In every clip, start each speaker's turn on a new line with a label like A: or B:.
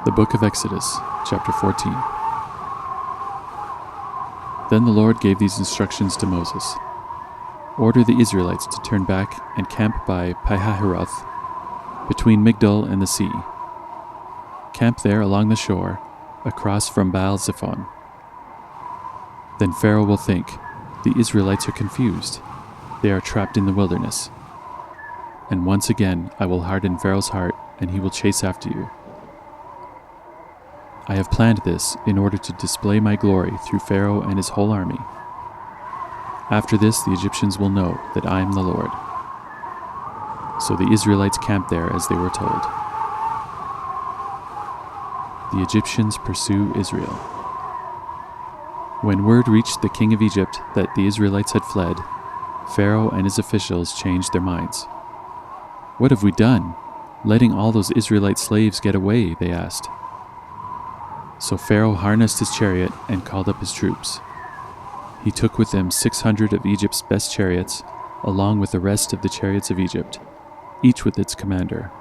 A: The Book of Exodus, chapter 14. Then the Lord gave these instructions to Moses. Order the Israelites to turn back and camp by Pi-hahiroth, between Migdol and the sea. Camp there along the shore, across from Baal-Zephon. Then Pharaoh will think, the Israelites are confused. They are trapped in the wilderness. And once again I will harden Pharaoh's heart, and he will chase after you. I have planned this in order to display my glory through Pharaoh and his whole army. After this, the Egyptians will know that I am the Lord. So the Israelites camped there as they were told. The Egyptians pursue Israel. When word reached the king of Egypt that the Israelites had fled, Pharaoh and his officials changed their minds. "What have we done? Letting all those Israelite slaves get away," they asked. So Pharaoh harnessed his chariot and called up his troops. He took with him 600 of Egypt's best chariots, along with the rest of the chariots of Egypt, each with its commander.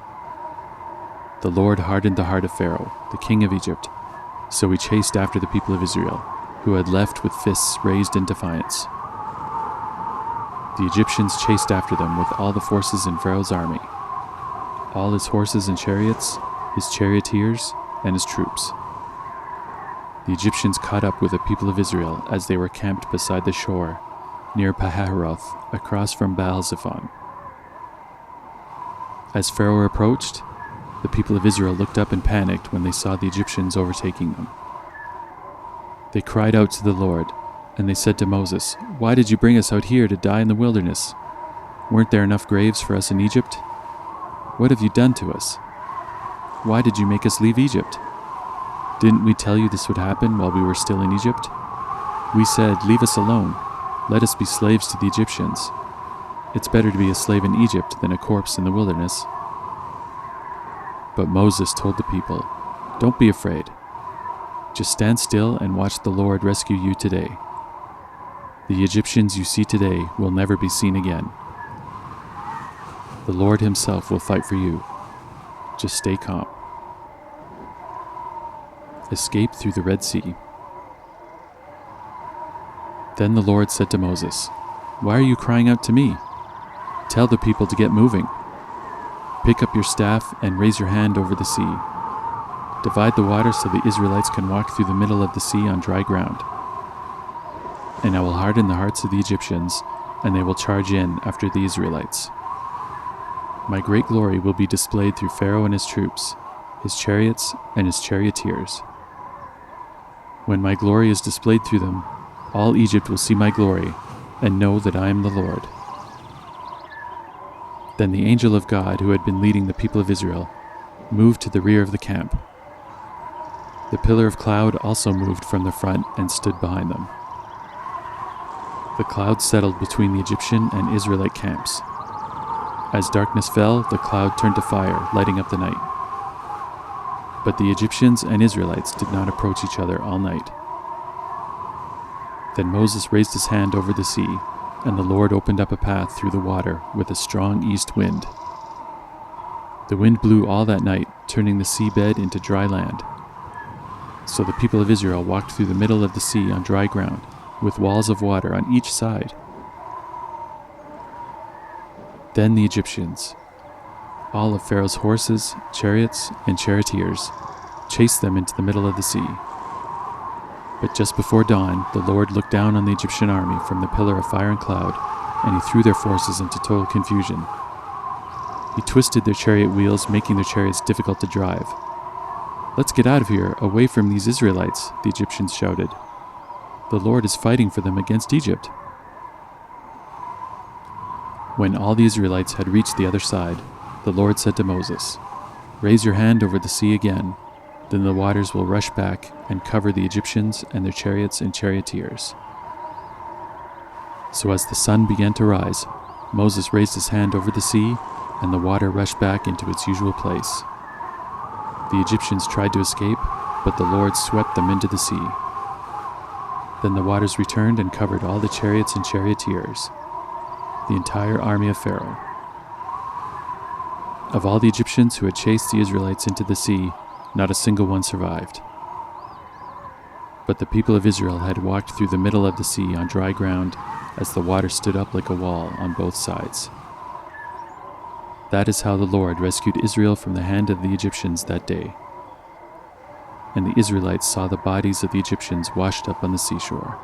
A: The Lord hardened the heart of Pharaoh, the king of Egypt, so he chased after the people of Israel, who had left with fists raised in defiance. The Egyptians chased after them with all the forces in Pharaoh's army, all his horses and chariots, his charioteers, and his troops. The Egyptians caught up with the people of Israel as they were camped beside the shore, near Pi-hahiroth, across from Baal-Zephon. As Pharaoh approached, the people of Israel looked up and panicked when they saw the Egyptians overtaking them. They cried out to the Lord, and they said to Moses, "Why did you bring us out here to die in the wilderness? Weren't there enough graves for us in Egypt? What have you done to us? Why did you make us leave Egypt? Didn't we tell you this would happen while we were still in Egypt? We said, 'Leave us alone. Let us be slaves to the Egyptians. It's better to be a slave in Egypt than a corpse in the wilderness.'" But Moses told the people, "Don't be afraid. Just stand still and watch the Lord rescue you today. The Egyptians you see today will never be seen again. The Lord himself will fight for you. Just stay calm." Escape through the Red Sea. Then the Lord said to Moses, "Why are you crying out to me? Tell the people to get moving. Pick up your staff and raise your hand over the sea. Divide the water so the Israelites can walk through the middle of the sea on dry ground. And I will harden the hearts of the Egyptians, and they will charge in after the Israelites. My great glory will be displayed through Pharaoh and his troops, his chariots and his charioteers. When my glory is displayed through them, all Egypt will see my glory and know that I am the Lord." Then the angel of God, who had been leading the people of Israel, moved to the rear of the camp. The pillar of cloud also moved from the front and stood behind them. The cloud settled between the Egyptian and Israelite camps. As darkness fell, the cloud turned to fire, lighting up the night. But the Egyptians and Israelites did not approach each other all night. Then Moses raised his hand over the sea, and the Lord opened up a path through the water with a strong east wind. The wind blew all that night, turning the seabed into dry land. So the people of Israel walked through the middle of the sea on dry ground, with walls of water on each side. Then the Egyptians, all of Pharaoh's horses, chariots, and charioteers, chased them into the middle of the sea. But just before dawn, the Lord looked down on the Egyptian army from the pillar of fire and cloud, and he threw their forces into total confusion. He twisted their chariot wheels, making their chariots difficult to drive. "Let's get out of here, away from these Israelites," the Egyptians shouted. "The Lord is fighting for them against Egypt." When all the Israelites had reached the other side, the Lord said to Moses, "Raise your hand over the sea again, then the waters will rush back and cover the Egyptians and their chariots and charioteers." So as the sun began to rise, Moses raised his hand over the sea, and the water rushed back into its usual place. The Egyptians tried to escape, but the Lord swept them into the sea. Then the waters returned and covered all the chariots and charioteers, the entire army of Pharaoh. Of all the Egyptians who had chased the Israelites into the sea, Not a single one survived. But the people of Israel had walked through the middle of the sea on dry ground as the water stood up like a wall on both sides. That is how the Lord rescued Israel from the hand of the Egyptians that day. And the Israelites saw the bodies of the Egyptians washed up on the seashore.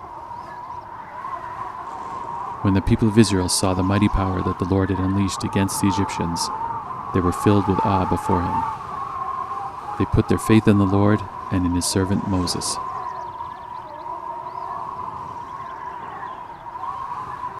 A: When the people of Israel saw the mighty power that the Lord had unleashed against the Egyptians, they were filled with awe before him. They put their faith in the Lord and in his servant Moses.